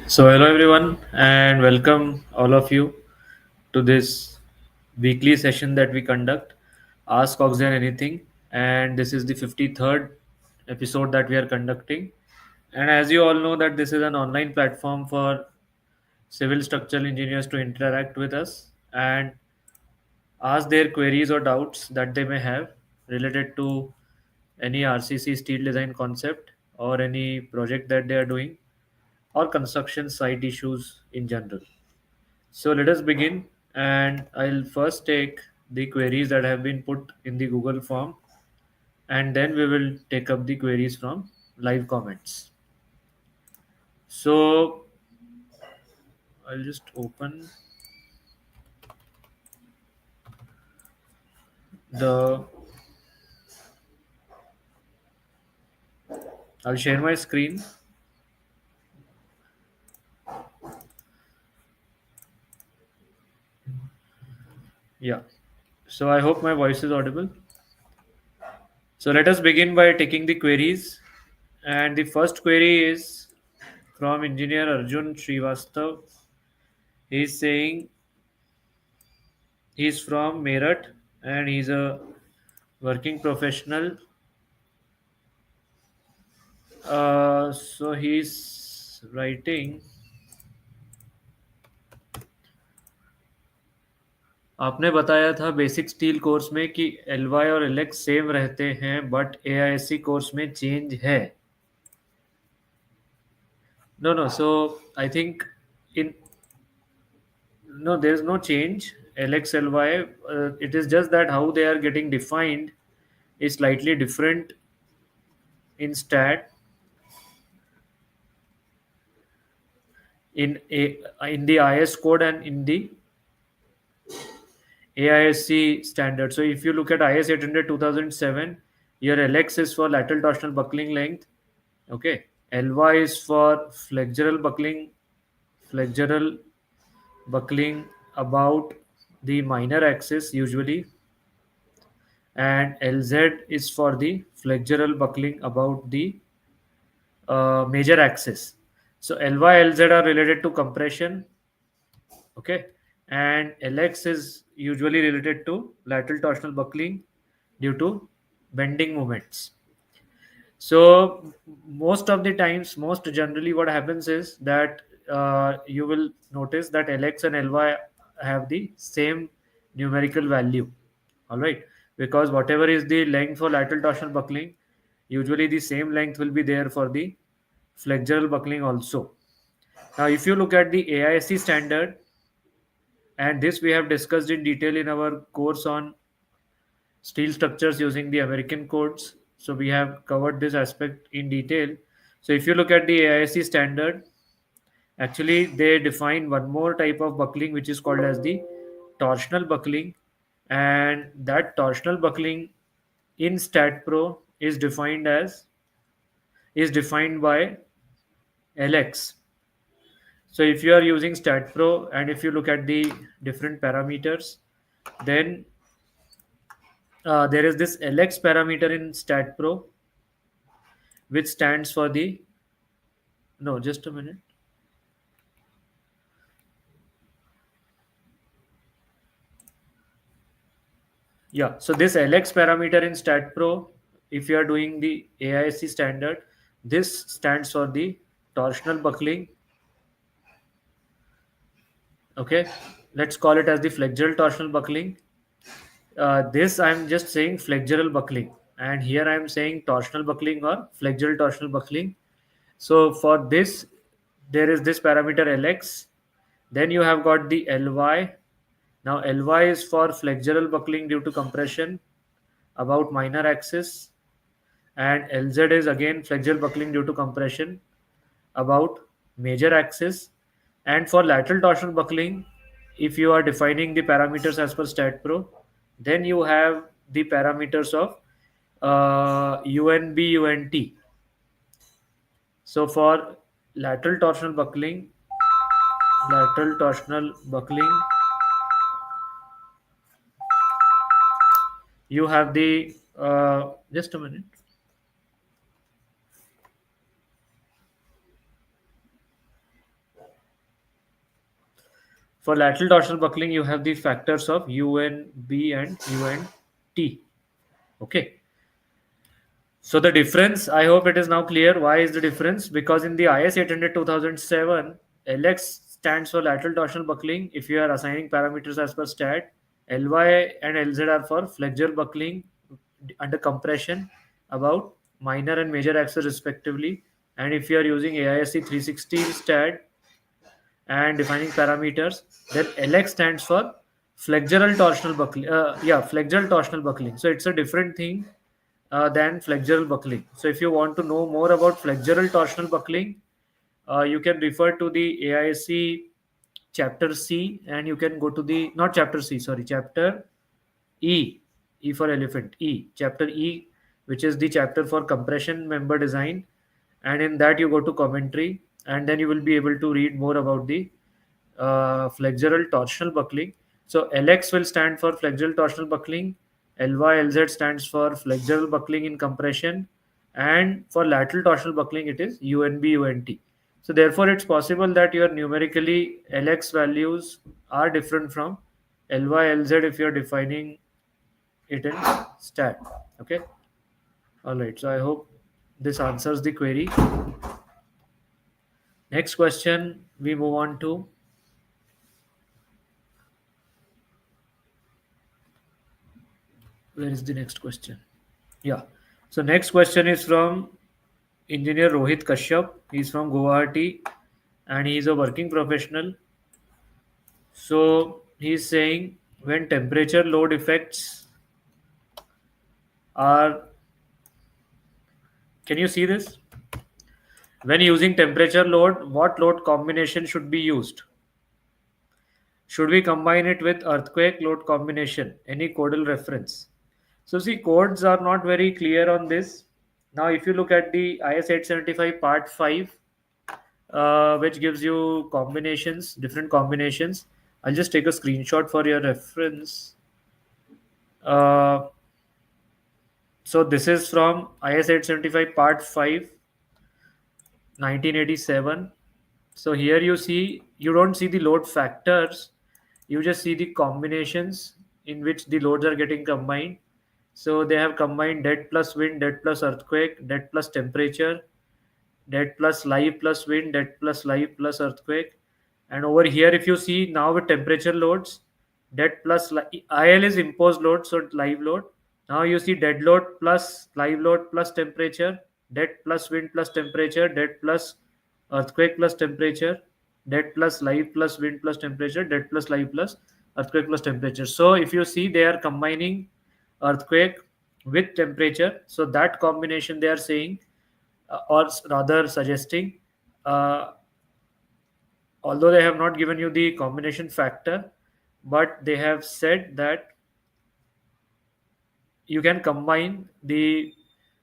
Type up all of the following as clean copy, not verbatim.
So, hello everyone, and welcome all of you to this weekly session that we conduct, Ask AuxEn Anything. And this is the 53rd episode that we are conducting. And as you all know, that this is an online platform for civil structural engineers to interact with us and ask their queries or doubts that they may have related to any RCC steel design concept or any project that they are doing or construction site issues in general. So let us begin, and I'll first take the queries that have been put in the Google form, and then we will take up the queries from live comments. So I'll just open the, I'll share my screen. Yeah. So I hope my voice is audible. So let us begin by taking the queries. And the first query is from engineer Arjun Srivastav. He's saying he's from Meerut and he's a working professional. So he's writing, आपने बताया था basic steel course में कि L Y और L X same रहते हैं but A I S C course में change है. No no so I think in no, there is no change. LX LY, it is just that how they are getting defined is slightly different in stat in the IS code and in the AISC standard. So if you look at IS 800 2007, your LX is for lateral torsional buckling length. Okay. LY is for flexural buckling about the minor axis usually, and LZ is for the flexural buckling about the major axis. So LY, LZ are related to compression, okay, and LX is usually related to lateral torsional buckling due to bending moments. So most of the times, most generally what happens is that you will notice that LX and LY have the same numerical value, all right, because whatever is the length for lateral torsional buckling, usually the same length will be there for the flexural buckling also. Now if you look at the AISC standard, and this we have discussed in detail in our course on steel structures using the American codes. So we have covered this aspect in detail. So if you look at the AISC standard, actually they define one more type of buckling which is called as the torsional buckling, and that torsional buckling in StatPro is defined by LX. So if you are using StatPro and if you look at the different parameters, then there is this LX parameter in StatPro, which stands for the, no, just a minute. Yeah, so this LX parameter in StatPro, if you are doing the AISC standard, this stands for the torsional buckling. Okay, let's call it as the flexural torsional buckling. This I'm just saying flexural buckling, and here I'm saying torsional buckling or flexural torsional buckling. So for this, there is this parameter Lx. Then you have got the Ly. Now Ly is for flexural buckling due to compression about minor axis, and Lz is again flexural buckling due to compression about major axis. And for lateral torsional buckling, if you are defining the parameters as per StatPro, then you have the parameters of UNB, UNT. So for lateral torsional buckling, you have the just a minute. For lateral torsional buckling, you have the factors of UNB and UNT. Okay. So the difference, I hope it is now clear. Why is the difference? Because in the IS 800 2007, LX stands for lateral torsional buckling. If you are assigning parameters as per stat, LY and LZ are for flexural buckling under compression about minor and major axis respectively. And if you are using AISC 360 stat and defining parameters, then LX stands for flexural torsional buckling. Flexural torsional buckling. So it's a different thing than flexural buckling. So if you want to know more about flexural torsional buckling, you can refer to the AISC chapter C, and you can go to the not chapter C, sorry, chapter E, E for elephant, E, chapter E, which is the chapter for compression member design, and in that you go to commentary, and then you will be able to read more about the flexural torsional buckling. So LX will stand for flexural torsional buckling, LY LZ stands for flexural buckling in compression, and for lateral torsional buckling it is UNB UNT. So therefore it's possible that your numerically LX values are different from LY LZ if you're defining it in stat. Okay. All right. So I hope this answers the query. Next question we move on to. Where is the next question? Yeah. So next question is from engineer Rohit Kashyap. He's from Guwahati and he's a working professional. So he's saying when temperature load effects are, can you see this? When using temperature load, what load combination should be used? Should we combine it with earthquake load combination? Any codal reference? So see, codes are not very clear on this. Now, if you look at the IS 875 Part 5, which gives you combinations, different combinations. I'll just take a screenshot for your reference. Uh, so this is from IS 875 Part 5, 1987. So here you don't see the load factors, you just see the combinations in which the loads are getting combined. So they have combined dead plus wind, dead plus earthquake, dead plus temperature, dead plus live plus wind, dead plus live plus earthquake. And over here, if you see now with temperature loads, dead plus IL is imposed load, so live load. Now you see dead load plus live load plus temperature, dead plus wind plus temperature, dead plus earthquake plus temperature, dead plus live plus wind plus temperature, dead plus live plus earthquake plus temperature. So if you see, they are combining earthquake with temperature. So that combination they are saying, or rather suggesting, uh, although they have not given you the combination factor, but they have said that you can combine the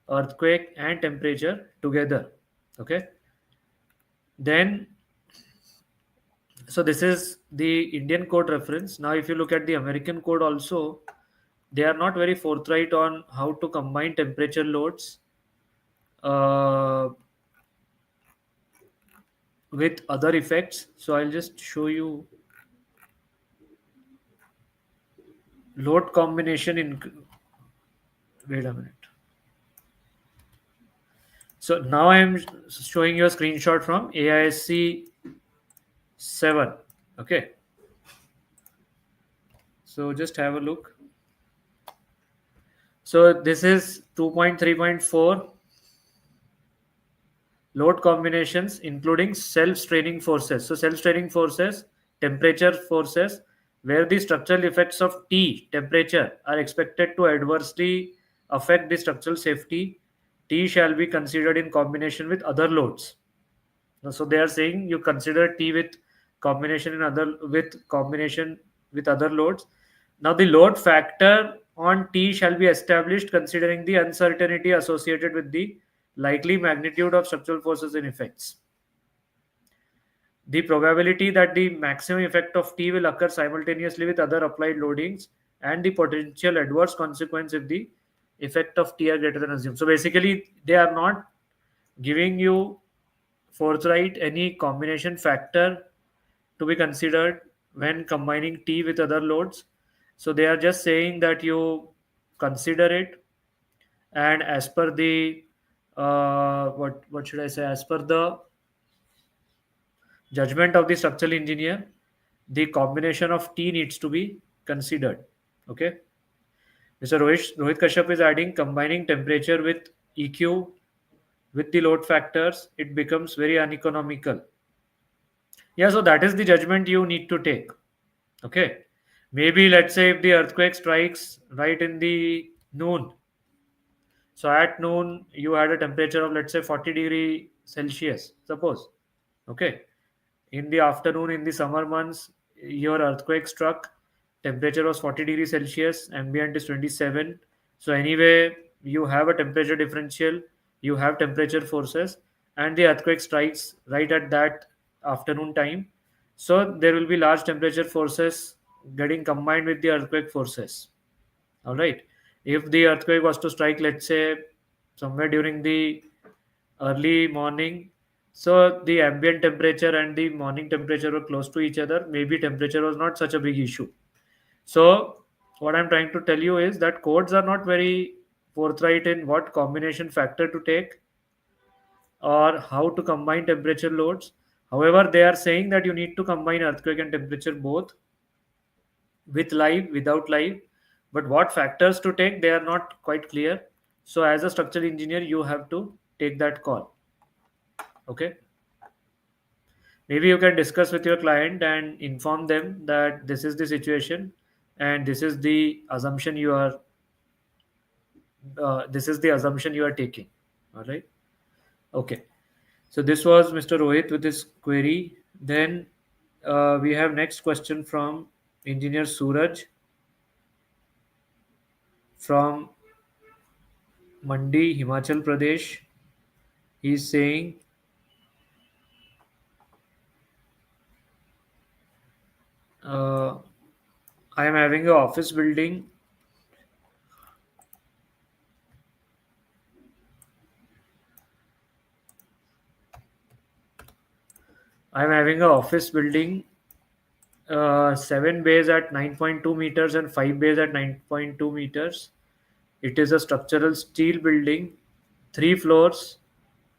earthquake and temperature together. Okay. Then, so this is the Indian code reference. Now, if you look at the American code also, they are not very forthright on how to combine temperature loads uh, with other effects. So I'll just show you load combination in. Wait a minute. So now I am showing you a screenshot from AISC 7. Okay. So just have a look. So this is 2.3.4 load combinations including self-straining forces. So self-straining forces, temperature forces, where the structural effects of T, temperature, are expected to adversely affect the structural safety. T shall be considered in combination with other loads. So they are saying you consider T with combination with other loads. Now the load factor on T shall be established considering the uncertainty associated with the likely magnitude of structural forces and effects. The probability that the maximum effect of T will occur simultaneously with other applied loadings and the potential adverse consequence if the effect of T are greater than assumed. So basically, they are not giving you forthright any combination factor to be considered when combining T with other loads. So they are just saying that you consider it, and as per the what should I say? As per the judgment of the structural engineer, the combination of T needs to be considered. Okay. Mr. Rohit Kashyap is adding combining temperature with EQ with the load factors, it becomes very uneconomical. Yeah, so that is the judgment you need to take. Okay. Maybe let's say if the earthquake strikes right in the noon. So at noon you had a temperature of let's say 40 degree Celsius, suppose. Okay. In the afternoon in the summer months, your earthquake struck, temperature was 40 degrees Celsius, ambient is 27. So anyway, you have a temperature differential, you have temperature forces, and the earthquake strikes right at that afternoon time. So there will be large temperature forces getting combined with the earthquake forces. All right. If the earthquake was to strike, let's say, somewhere during the early morning, so the ambient temperature and the morning temperature were close to each other. Maybe temperature was not such a big issue. So, what I'm trying to tell you is that codes are not very forthright in what combination factor to take or how to combine temperature loads. However, they are saying that you need to combine earthquake and temperature both with live, without live. But what factors to take, they are not quite clear. So, as a structural engineer, you have to take that call. Okay. Maybe you can discuss with your client and inform them that this is the situation and this is the assumption you are taking. All right. Okay. So this was Mr. Rohit with his query. Then we have next question from engineer Suraj from Mandi, Himachal Pradesh. He's saying, uh, I am having an office building. I am having an office building, 7 bays at 9.2 meters and 5 bays at 9.2 meters. It is a structural steel building, 3 floors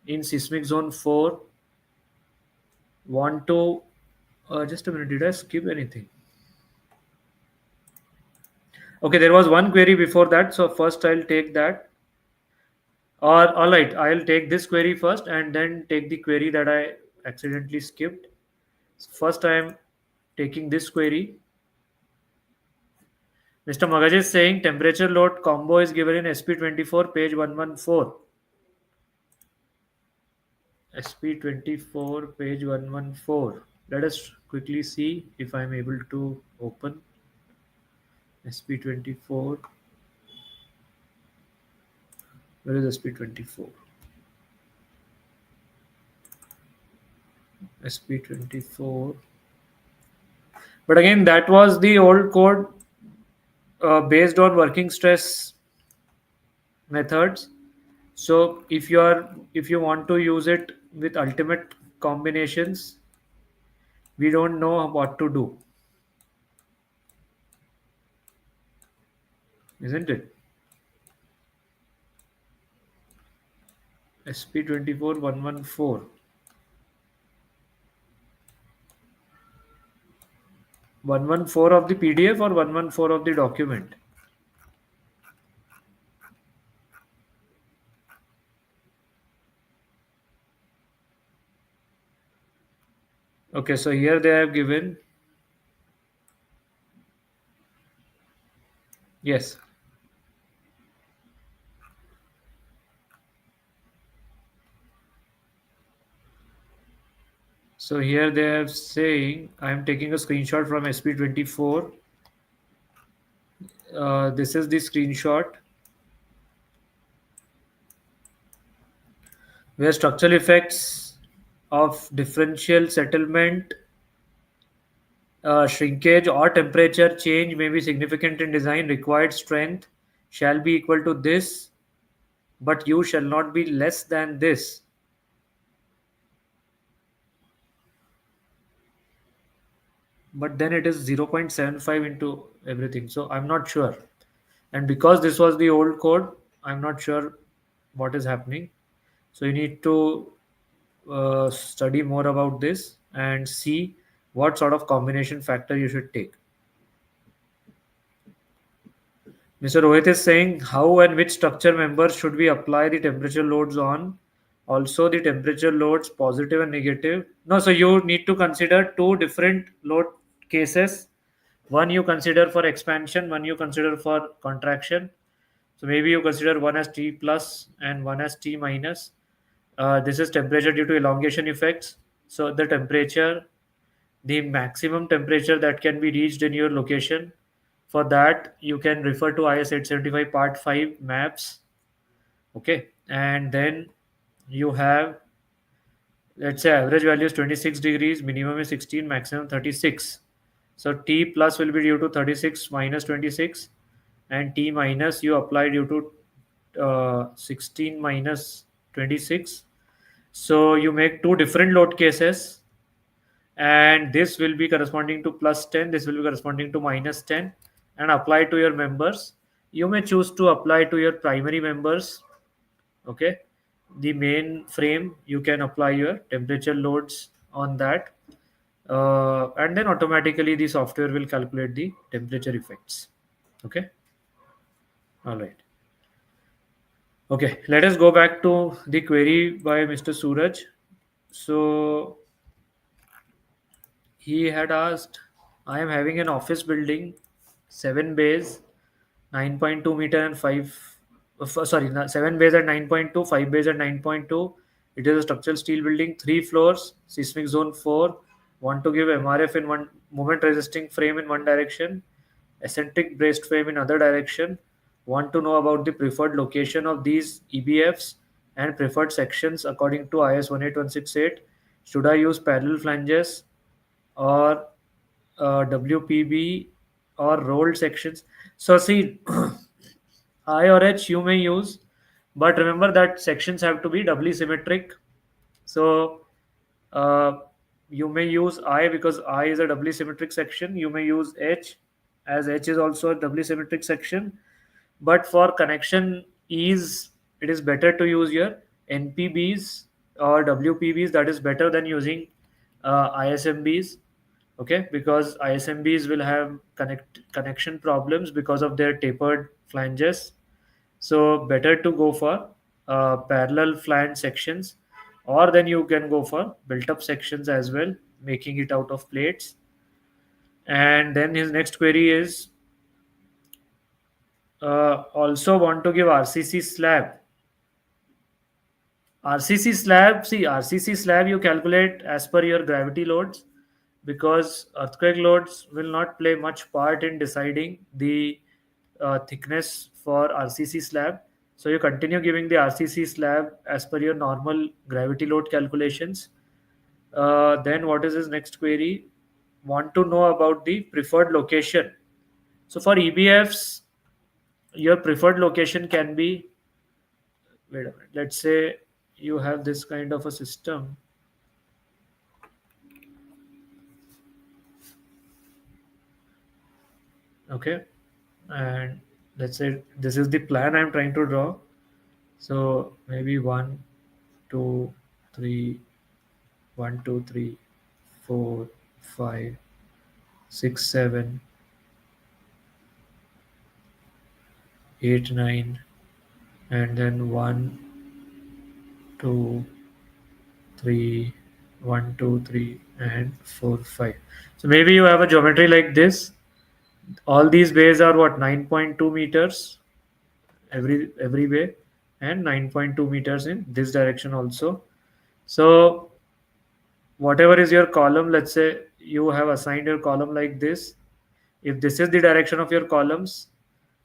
in seismic zone 4. Want to just a minute, did I skip anything? Okay, there was one query before that, so first I'll take that. Or all right, I'll take this query first and then take the query that I accidentally skipped. First, I am taking this query. Mr. Magaj is saying temperature load combo is given in SP24, page 114. SP24, page 114. Let us quickly see if I'm able to open SP24. Where is SP24? SP24. But again, that was the old code based on working stress methods. So if you want to use it with ultimate combinations, we don't know what to do, isn't it? SP24 114. 114 of the PDF or 114 of the document? Okay, so here they have given, yes. So here they are saying, I am taking a screenshot from SP24. This is the screenshot where structural effects of differential settlement, shrinkage or temperature change may be significant in design. Required strength shall be equal to this, but U shall not be less than this. but then it is 0.75 into everything. So I'm not sure. And because this was the old code, I'm not sure what is happening. So you need to study more about this and see what sort of combination factor you should take. Mr. Rohit is saying how and which structure members should we apply the temperature loads on? Also, the temperature loads positive and negative. No, so you need to consider two different load cases. One you consider for expansion, one you consider for contraction. So maybe you consider one as T plus and one as T minus. This is temperature due to elongation effects. So the maximum temperature that can be reached in your location. For that, you can refer to IS 875 Part 5 maps. Okay, and then you have, let's say, average value is 26 degrees, minimum is 16, maximum 36. So T plus will be due to 36 minus 26, and T minus you apply due to 16 minus 26. So you make two different load cases, and this will be corresponding to plus 10, this will be corresponding to minus 10, and apply to your members. You may choose to apply to your primary members. Okay, the main frame, you can apply your temperature loads on that, and then automatically the software will calculate the temperature effects. Okay, all right. Okay, let us go back to the query by Mr. Suraj. So he had asked, I am having an office building, 7 bays, 9.2 meter and 5, sorry, 7 bays at 9.2, 5 bays at 9.2. It is a structural steel building, 3 floors, seismic zone 4. Want to give MRF in one, moment resisting frame in one direction, eccentric braced frame in other direction. Want to know about the preferred location of these EBFs and preferred sections according to IS 18168. Should I use parallel flanges or WPB or rolled sections? So see, I or H you may use, but remember that sections have to be doubly symmetric. So uh, you may use I because I is a doubly symmetric section. You may use H as H is also a doubly symmetric section. But for connection ease, it is better to use your NPBs or WPBs. That is better than using ISMBs. Okay, because ISMBs will have connection problems because of their tapered flanges. So better to go for parallel flange sections, or then you can go for built up sections as well, making it out of plates. And then his next query is also want to give RCC slab. RCC slab, see, RCC slab you calculate as per your gravity loads, because earthquake loads will not play much part in deciding the thickness for RCC slab. So you continue giving the RCC slab as per your normal gravity load calculations. Then what is his next query? Want to know about the preferred location. So for EBFs, your preferred location can be, wait a minute, let's say you have this kind of a system. Okay, and let's say this is the plan I'm trying to draw. So maybe 2 3 1 2 3 4 5 6 7 8 9, and then 1 2 3 1 2 3 and 4 5. So maybe you have a geometry like this. All these bays are what, 9.2 meters every bay, and 9.2 meters in this direction also. So whatever is your column, let's say you have assigned your column like this. If this is the direction of your columns,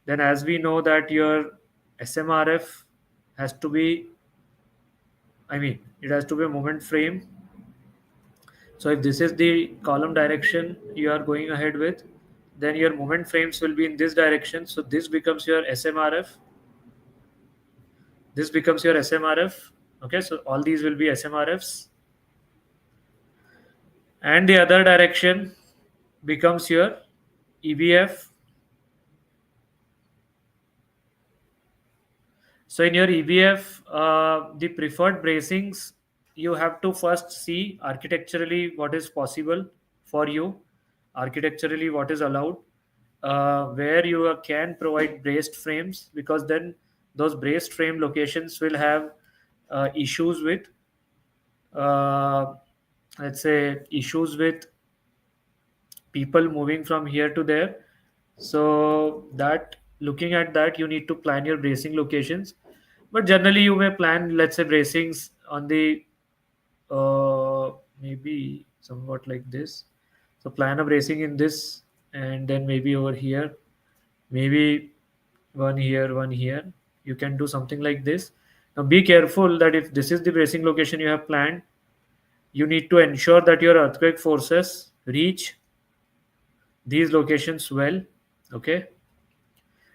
then as we know that your SMRF has to be, I mean, it has to be a moment frame. So if this is the column direction you are going ahead with, then your moment frames will be in this direction. So this becomes your SMRF. This becomes your SMRF. Okay, so all these will be SMRFs. And the other direction, becomes your EBF. So in your EBF, the preferred bracings, you have to first see architecturally what is possible for you, architecturally what is allowed, where you can provide braced frames, because then those braced frame locations will have issues with, uh, let's say, issues with people moving from here to there. So that, looking at that, you need to plan your bracing locations. But generally you may plan, let's say, bracings on the, uh, maybe somewhat like this. So plan a bracing in this, and then maybe over here, maybe one here, one here. You can do something like this. Now be careful that if this is the bracing location you have planned, you need to ensure that your earthquake forces reach these locations well. Okay,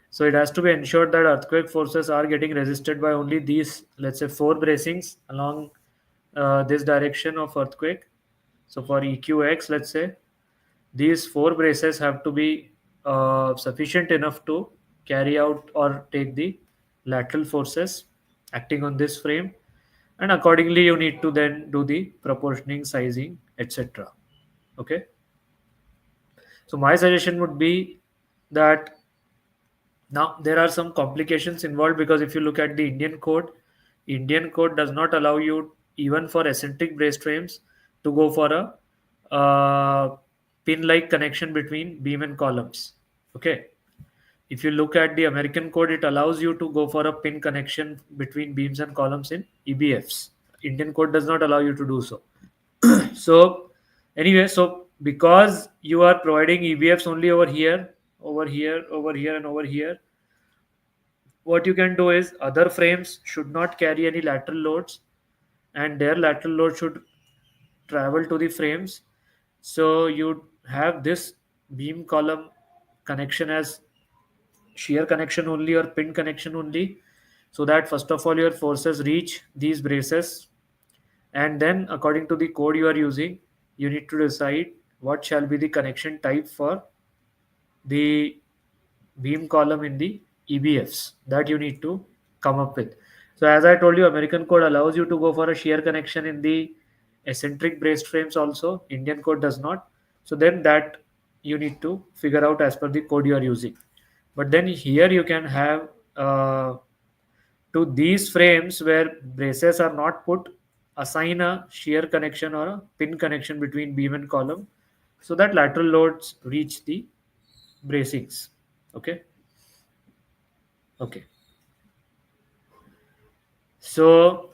so it has to be ensured that earthquake forces are getting resisted by only these, let's say, four bracings along this direction of earthquake. So for EQX, let's say, these four braces have to be sufficient enough to carry out or take the lateral forces acting on this frame, and accordingly you need to then do the proportioning, sizing, etc. Okay, so my suggestion would be that, now there are some complications involved, because if you look at the Indian code does not allow you, even for eccentric braced frames, to go for a pin-like connection between beam and columns. Okay. If you look at the American code, it allows you to go for a pin connection between beams and columns in EBFs. Indian code does not allow you to do so. So anyway, so because you are providing EBFs only over here, over here, over here, and over here, what you can do is other frames should not carry any lateral loads, and their lateral load should travel to the frames. So you have this beam column connection as shear connection only or pin connection only, so that first of all your forces reach these braces, and then according to the code you are using, you need to decide what shall be the connection type for the beam column in the EBFs that you need to come up with. So as I told you, American code allows you to go for a shear connection in the eccentric braced frames also. Indian code does not. So then that you need to figure out as per the code you are using. But then here you can have, to these frames where braces are not put, assign a shear connection or a pin connection between beam and column, so that lateral loads reach the bracings. Okay. Okay. So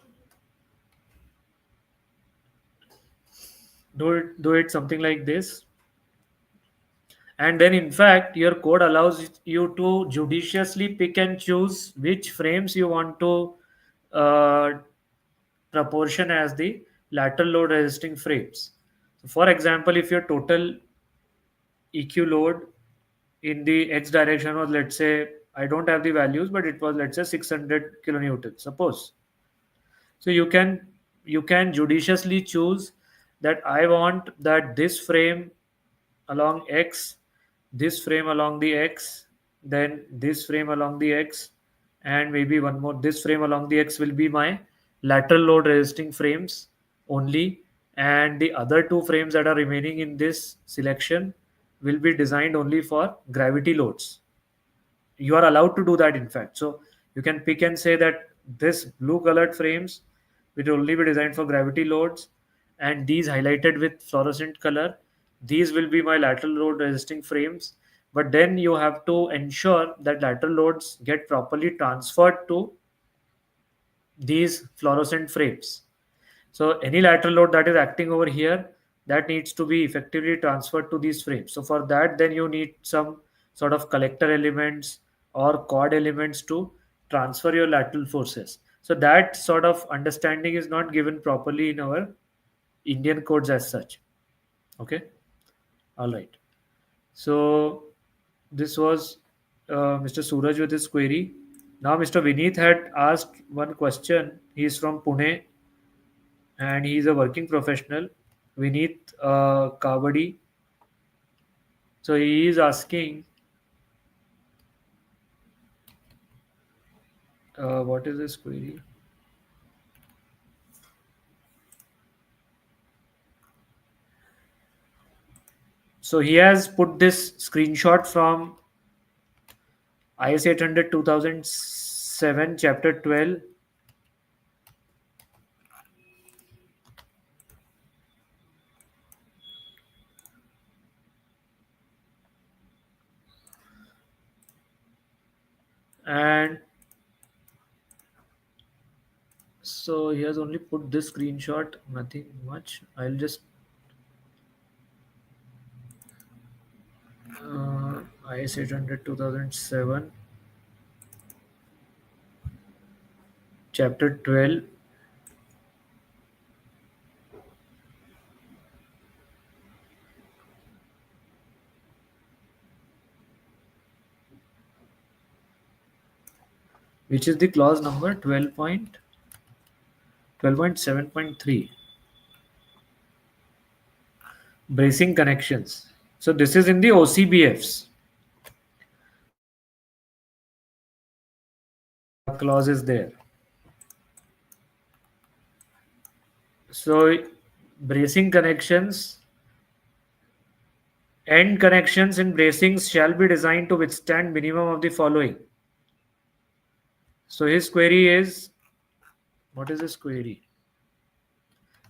do it something like this, and then in fact your code allows you to judiciously pick and choose which frames you want to uh, proportion as the lateral load resisting frames. So for example, if your total EQ load in the x direction was, let's say, I don't have the values, but it was, let's say, 600 kilonewton, suppose. So you can judiciously choose that I want that this frame along x, this frame along the x, then this frame along the x, and maybe one more, this frame along the x will be my lateral load resisting frames only, and the other two frames that are remaining in this selection will be designed only for gravity loads. You are allowed to do that, in fact. So you can pick and say that this blue colored frames will only be designed for gravity loads, and these highlighted with fluorescent color, these will be my lateral load resisting frames. But then you have to ensure that lateral loads get properly transferred to these fluorescent frames. So any lateral load that is acting over here, that needs to be effectively transferred to these frames. So for that, then you need some sort of collector elements or cord elements to transfer your lateral forces. So that sort of understanding is not given properly in our Indian codes as such. Okay. All right. So this was Mr. Suraj with his query. Now Mr. Vineet had asked one question. He is from Pune and he is a working professional. Vineet Kavadi. So he is asking, what is this query? So he has put this screenshot from IS 800 2007, chapter 12, and so he has only put this screenshot, nothing much. I'll just IS 800 2007, chapter 12, which is the clause number 12.7.3, bracing connections. So this is in the OCBFs. Clause is there. So bracing connections, end connections in bracings shall be designed to withstand minimum of the following. So his query is, what is his query?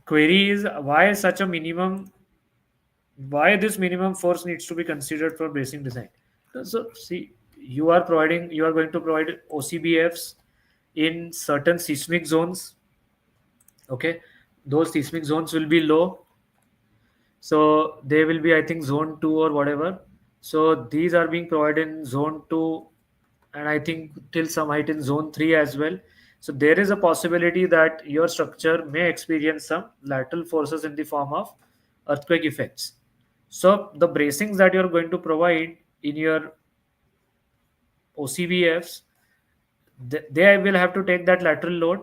Query is why such a minimum, why this minimum force needs to be considered for bracing design. So see, you are going to provide OCBFs in certain seismic zones. Okay, those seismic zones will be low, so they will be, I think, zone 2 or whatever. So these are being provided in zone 2, and I think till some height in zone 3 as well. So there is a possibility that your structure may experience some lateral forces in the form of earthquake effects. So the bracings that you're going to provide in your OCBFs, they will have to take that lateral load.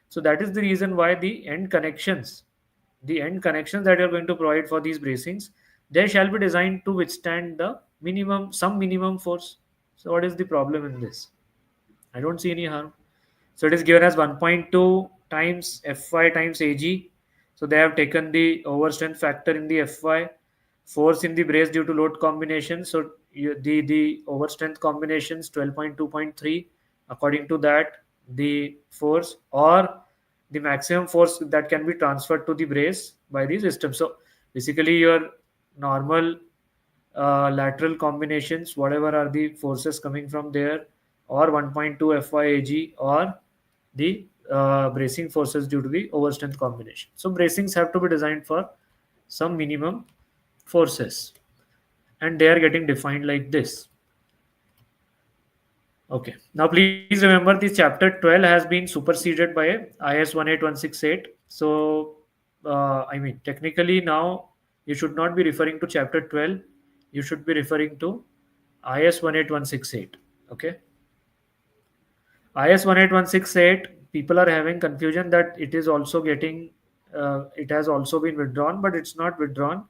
So that is the reason why the end connections that you're going to provide for these bracings, they shall be designed to withstand the some minimum force. So what is the problem in this? I don't see any harm. So it is given as 1.2 times Fy times Ag. So they have taken the overstrength factor in the Fy, force in the brace due to load combination. So the overstrength combinations 12.2.3. According to that, the force or the maximum force that can be transferred to the brace by the system. So basically, your normal lateral combinations, whatever are the forces coming from there, or 1.2 FYAG, or the bracing forces due to the overstrength combination. So bracings have to be designed for some minimum forces, and they are getting defined like this. Okay. Now please remember this chapter 12 has been superseded by IS 18168. So I mean, technically now you should not be referring to chapter 12. You should be referring to IS 18168. Okay. IS 18168, people are having confusion that it is also getting, it has also been withdrawn, but it's not withdrawn.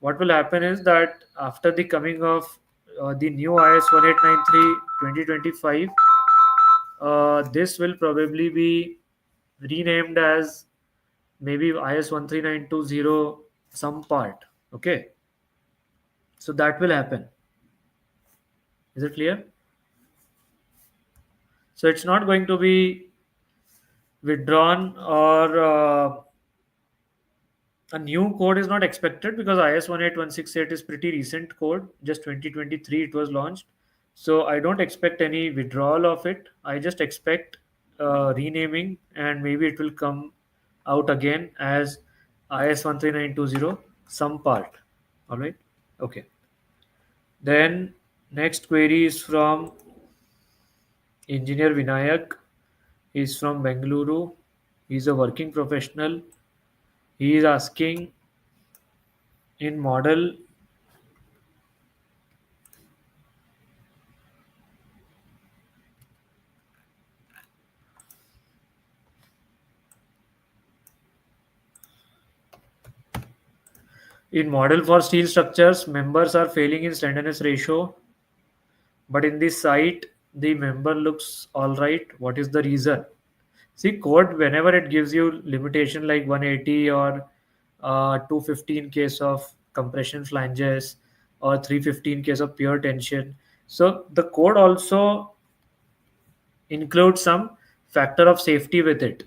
What will happen is that after the coming of the new IS 1893 2025, this will probably be renamed as maybe IS 13920 some part. Okay, so that will happen. Is it clear? So it's not going to be withdrawn, or a new code is not expected, because IS 18168 is pretty recent code, just 2023 it was launched. So I don't expect any withdrawal of it. I just expect renaming, and maybe it will come out again as IS 13920 some part. All right. Okay. Then next query is from engineer Vinayak. He's from Bengaluru. He's a working professional. He is asking, in model, In model for steel structures, members are failing in slenderness ratio, but in this site, the member looks all right. What is the reason? See, code whenever it gives you limitation like 180 or 250 in case of compression flanges or 350 in case of pure tension. So the code also includes some factor of safety with it,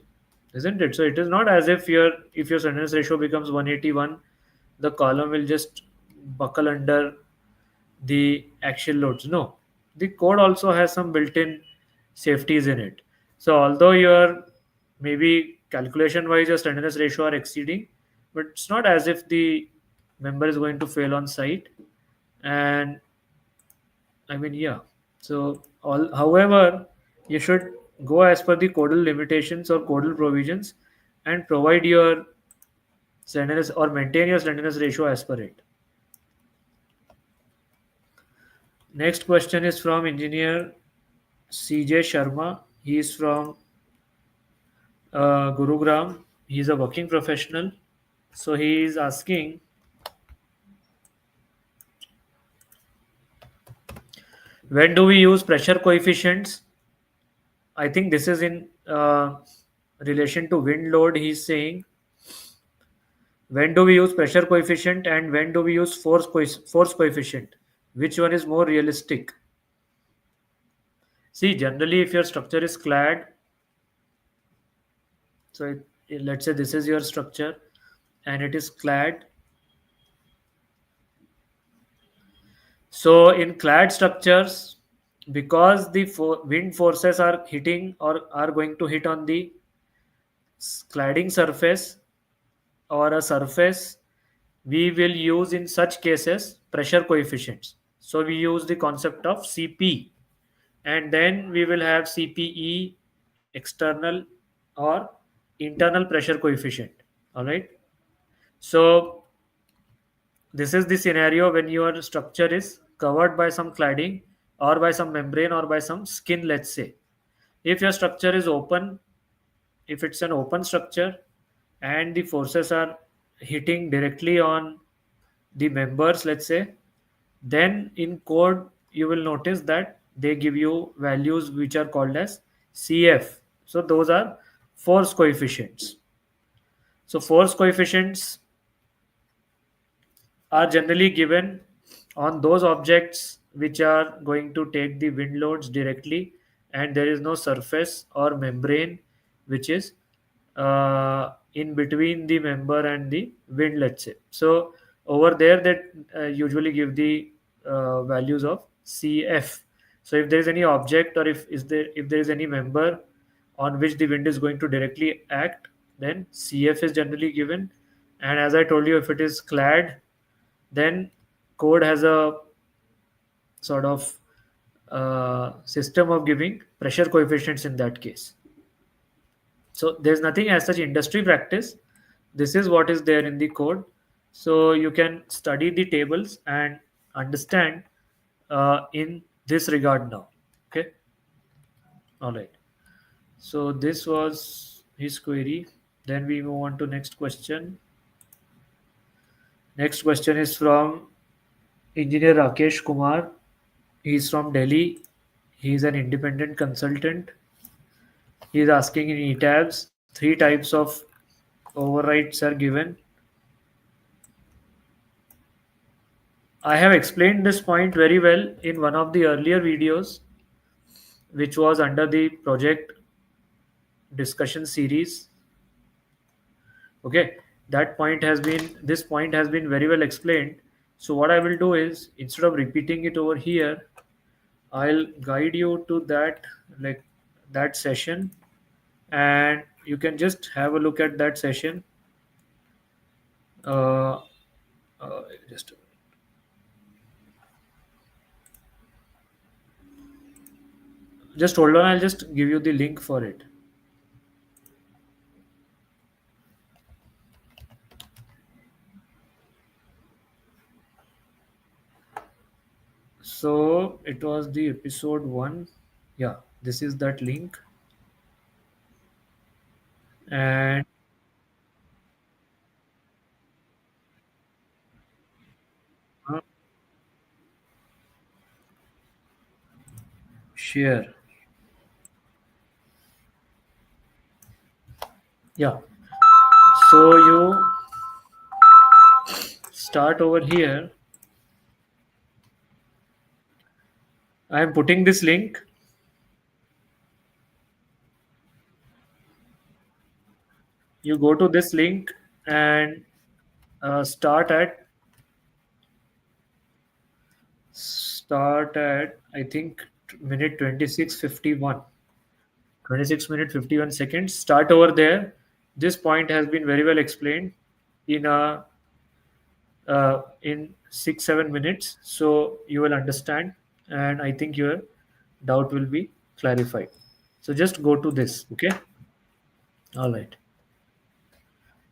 isn't it? So it is not as if your slenderness ratio becomes 181, the column will just buckle under the axial loads. No, the code also has some built-in safeties in it. So although your maybe calculation wise your slenderness ratio are exceeding, but it's not as if the member is going to fail on site. And I mean, yeah. So all, however, you should go as per the codal limitations or codal provisions and provide your slenderness or maintain your slenderness ratio as per it. Next question is from engineer CJ Sharma. He is from Gurugram. He is a working professional. So he is asking, when do we use pressure coefficients? I think this is in relation to wind load. He is saying, when do we use pressure coefficient and when do we use force coefficient? Which one is more realistic? See, generally, if your structure is clad, so let's say this is your structure and it is clad. So in clad structures, because the wind forces are hitting or are going to hit on the cladding surface or a surface, we will use in such cases pressure coefficients. So we use the concept of CP, and then we will have CPE external or internal pressure coefficient. All right. So this is the scenario when your structure is covered by some cladding or by some membrane or by some skin, let's say. If your structure is open, if it's an open structure and the forces are hitting directly on the members, let's say, then in code you will notice that they give you values which are called as CF. So those are force coefficients. So force coefficients are generally given on those objects which are going to take the wind loads directly and there is no surface or membrane which is in between the member and the wind, let's say. So over there that usually give the values of CF. So if there is any object or if there is any member on which the wind is going to directly act, then CF is generally given. And as I told you, if it is clad, then code has a sort of system of giving pressure coefficients in that case. So there's nothing as such industry practice. This is what is there in the code. So you can study the tables and understand in this regard now. Okay. All right. So this was his query. Then we move on to next question. Next question is from engineer Rakesh Kumar. He is from Delhi. He is an independent consultant. He is asking in ETABS, three types of overrides are given. I have explained this point very well in one of the earlier videos, which was under the project discussion series. Okay, this point has been very well explained. So what I will do is, instead of repeating it over here, I'll guide you to that session, and you can just have a look at that session. Uh, just hold on. I'll just give you the link for it. So it was the episode 1. Yeah, this is that link. And share. Yeah. So you start over here. I am putting this link. You go to this link and start at I think minute 26:51. 26 minute 51 seconds. Start over there. This point has been very well explained in a in 6 7 minutes, so you will understand, and I think your doubt will be clarified. So just go to this. Okay. All right.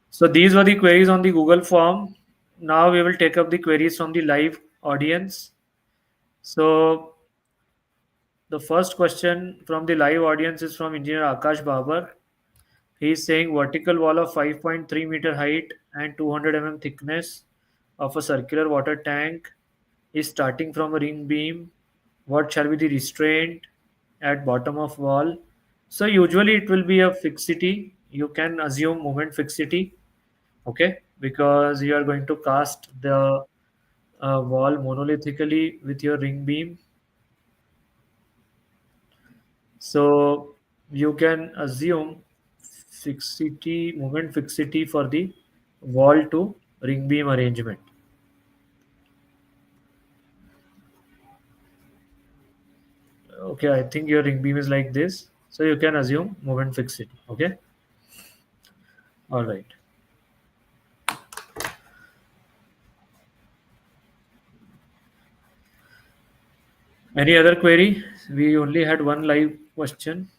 So these were the queries on the Google form. Now we will take up the queries from the live audience. So the first question from the live audience is from engineer Akash Babar. He is saying vertical wall of 5.3-meter height and 200 thickness of a circular water tank is starting from a ring beam. What shall be the restraint at bottom of wall? So usually it will be a fixity. You can assume moment fixity, okay, because you are going to cast the wall monolithically with your ring beam. So you can assume fixity, moment fixity for the wall to ring beam arrangement. Okay, I think your ring beam is like this. So you can assume moment fixity. Okay. All right. Any other query? We only had one live question.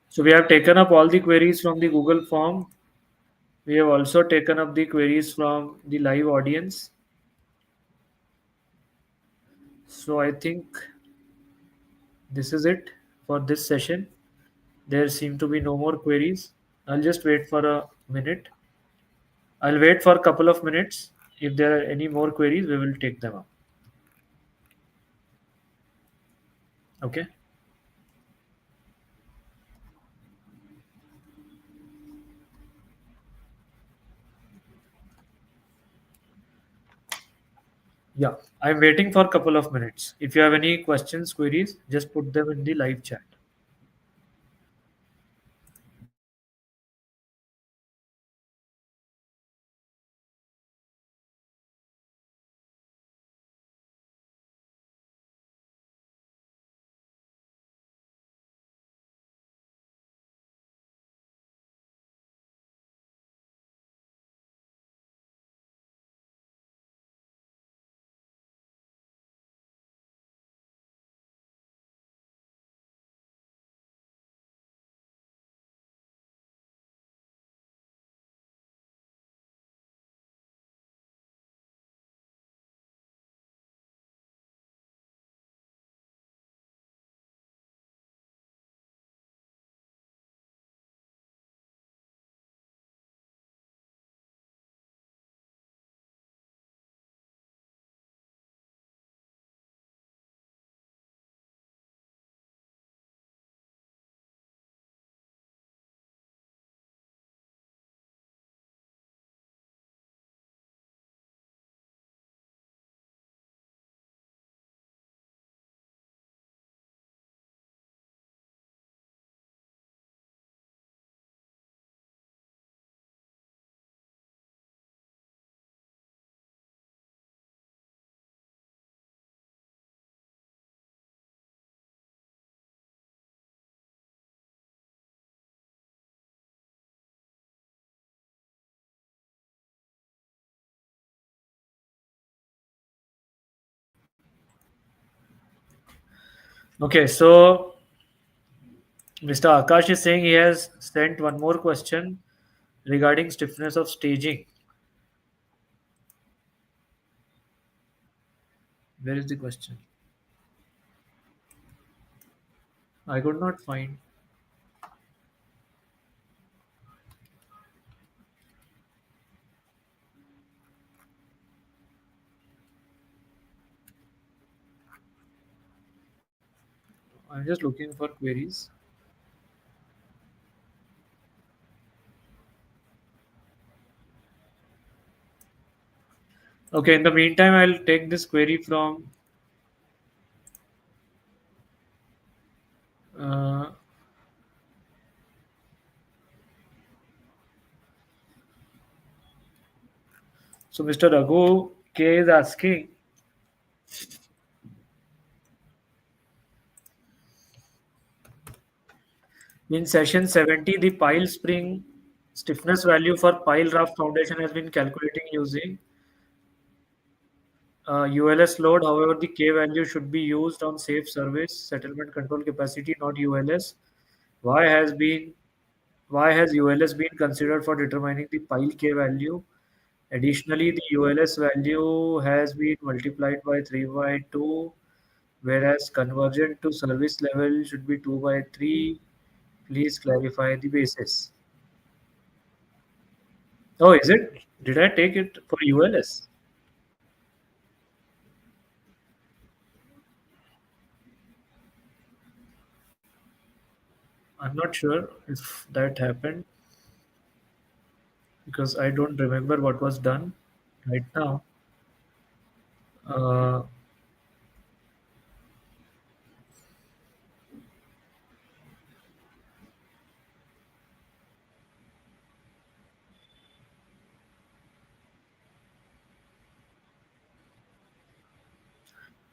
So we have taken up all the queries from the Google form. We have also taken up the queries from the live audience. So I think this is it for this session. There seem to be no more queries. I'll just wait for a minute. I'll wait for a couple of minutes. If there are any more queries, we will take them up. Okay. Yeah. I'm waiting for a couple of minutes. If you have any questions, queries, just put them in the live chat. Okay, so Mr. Akash is saying he has sent one more question regarding stiffness of staging. Where is the question? I could not find. just looking for queries. Okay, in the meantime, I'll take this query from uh, so Mr. Raghu K is asking, in session 70, the pile spring stiffness value for pile raft foundation has been calculating using ULS load. However, the K value should be used on safe service settlement control capacity, not ULS. Why has been why has ULS been considered for determining the pile K value? Additionally, the ULS value has been multiplied by 3 by 2, whereas conversion to service level should be 2 by 3. Please clarify the basis. Oh, is it? Did I take it for ULS? I'm not sure if that happened because I don't remember what was done right now. Uh,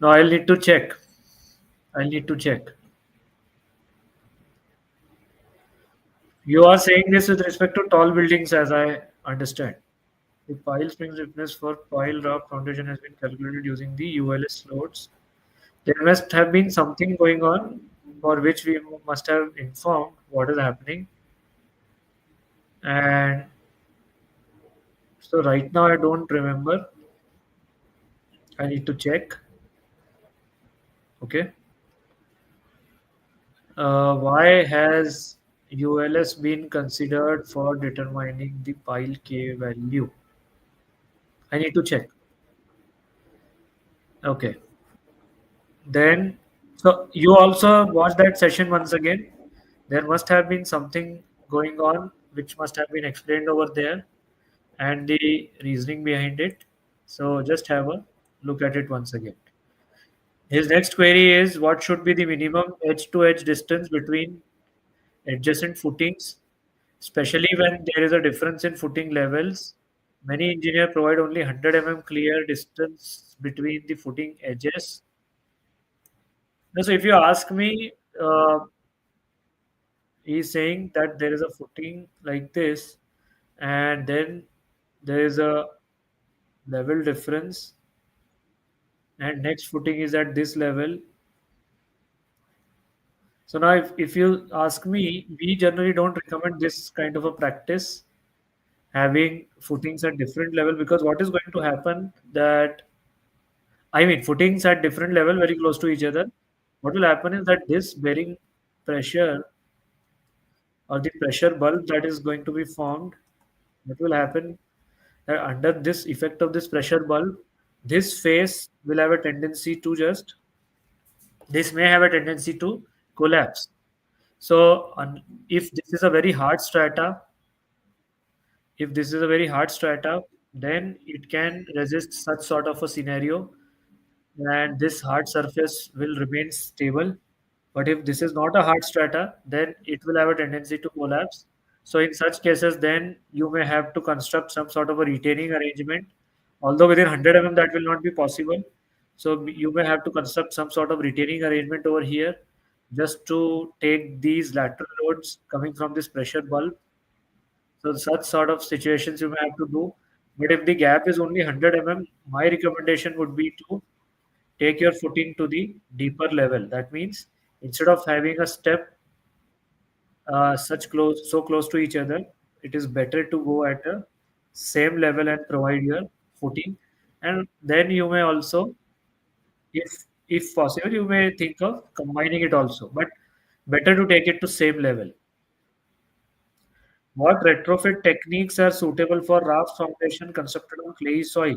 no, I'll need to check. I'll need to check. You are saying this with respect to tall buildings, as I understand. The pile spring stiffness for pile rock foundation has been calculated using the ULS loads. There must have been something going on for which we must have informed what is happening. And so right now I don't remember. I need to check. Okay. Why has ULS been considered for determining the pile K value? I need to check. Okay. Then, so you also watch that session once again. There must have been something going on which must have been explained over there and the reasoning behind it. So just have a look at it once again. His next query is, what should be the minimum edge to edge distance between adjacent footings, especially when there is a difference in footing levels. Many engineers provide only 100 clear distance between the footing edges. So if you ask me, he's saying that there is a footing like this, and then there is a level difference, and next footing is at this level. So now, if you ask me, we generally don't recommend this kind of a practice, having footings at different level, because what is going to happen that, I mean, footings at different level very close to each other. What will happen is that this bearing pressure or the pressure bulb that is going to be formed, what will happen that under this effect of this pressure bulb, this face will have a tendency to just, this may have a tendency to collapse. So if this is a very hard strata, if this is a very hard strata, then it can resist such sort of a scenario, and this hard surface will remain stable. But if this is not a hard strata, then it will have a tendency to collapse. So in such cases, then you may have to construct some sort of a retaining arrangement. Although within 100 that will not be possible. So you may have to construct some sort of retaining arrangement over here just to take these lateral loads coming from this pressure bulb. So such sort of situations you may have to do. But if the gap is only 100 my recommendation would be to take your footing to the deeper level. That means instead of having a step so close to each other, it is better to go at a same level and provide your footing. And then you may also, if possible, you may think of combining it also. But better to take it to same level. What retrofit techniques are suitable for raft foundation constructed on clay soil?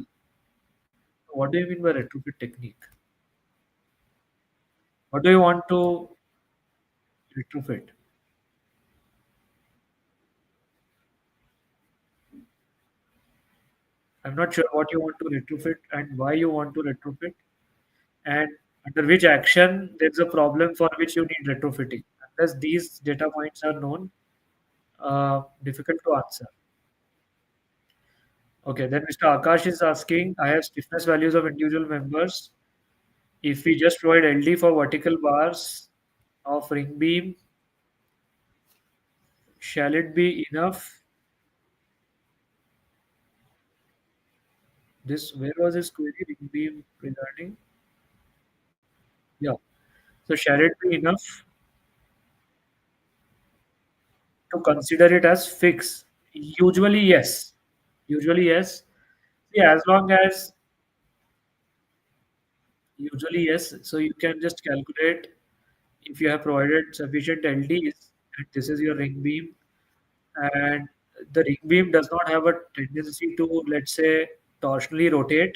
What do you mean by retrofit technique? What do you want to? retrofit. I'm not sure what you want to retrofit and why you want to retrofit, and under which action there's a problem for which you need retrofitting. Unless these data points are known, difficult to answer. Okay, then Mr. Akash is asking, I have stiffness values of individual members. If we just provide LD for vertical bars of ring beam, shall it be enough? This where was this query? Ring beam regarding? Yeah. So shall it be enough to consider it as fixed? Usually yes. Usually yes. See, as long as usually yes. So you can just calculate if you have provided sufficient LDs and this is your ring beam, and the ring beam does not have a tendency to, let's say, torsionally rotate.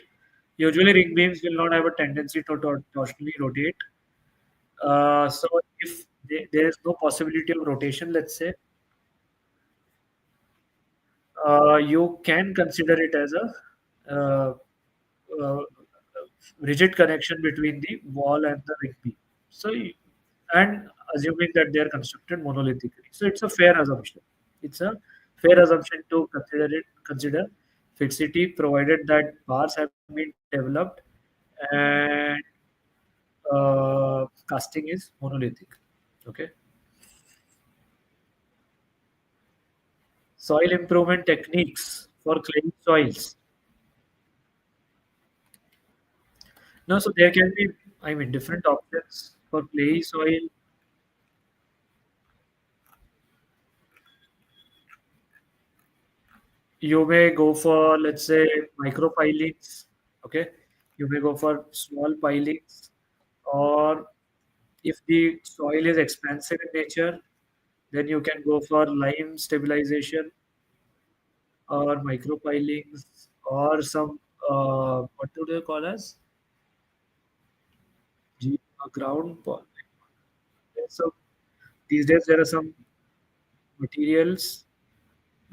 Usually ring beams will not have a tendency to torsionally rotate. So if there is no possibility of rotation, let's say, you can consider it as a uh, rigid connection between the wall and the ring beam. So, and assuming that they are constructed monolithically, so it's a fair assumption. It's a fair assumption to consider fixity, provided that bars have been developed and casting is monolithic. Okay. Soil improvement techniques for clay soils. No, so there can be, I mean, different options for clay soil. You may go for, let's say, micro pilings. Okay. You may go for small pilings, or if the soil is expansive in nature, then you can go for lime stabilization or micro pilings or some, what do they call as? Ground. So these days there are some materials.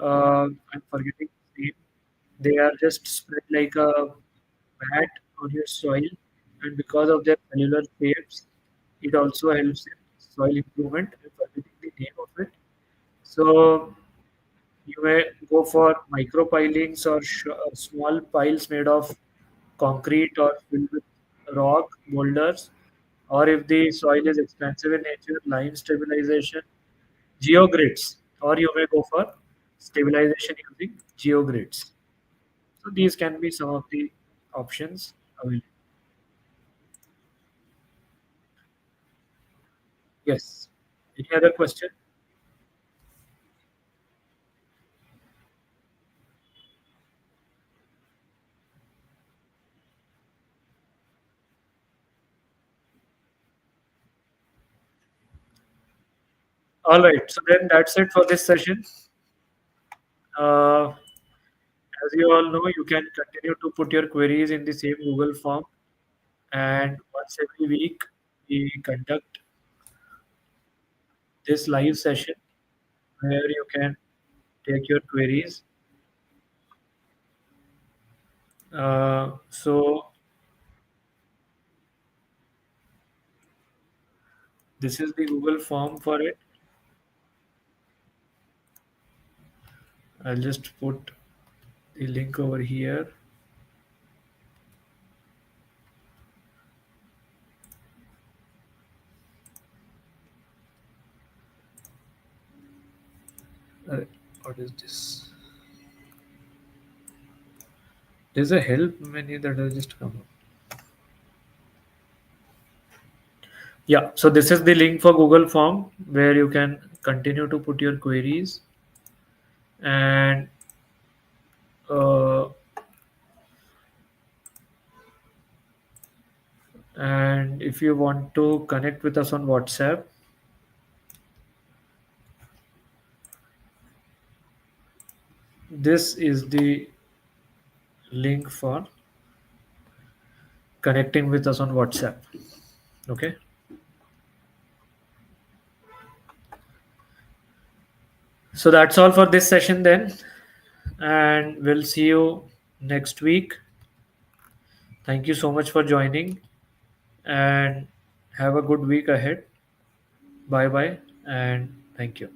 I'm forgetting the name. They are just spread like a mat on your soil, and because of their cellular shapes, it also helps in soil improvement. I'm forgetting the name of it. So you may go for micro pilings or small piles made of concrete or filled with rock boulders, or if the soil is expansive in nature, lime stabilization, geogrids, or you may go for stabilization using geogrids. So these can be some of the options available. Yes. Any other question? All right. So then that's it for this session. As you all know, you can continue to put your queries in the same Google form, and once every week we conduct this live session where you can take your queries. So this is the Google form for it. I'll just put the link over here. What is this? There's a help menu that has just come up. Yeah, so this is the link for Google Form where you can continue to put your queries, and uh, if you want to connect with us on WhatsApp, this is the link for connecting with us on WhatsApp. Okay. So that's all for this session then, and we'll see you next week. Thank you so much for joining, and have a good week ahead. Bye bye, and thank you.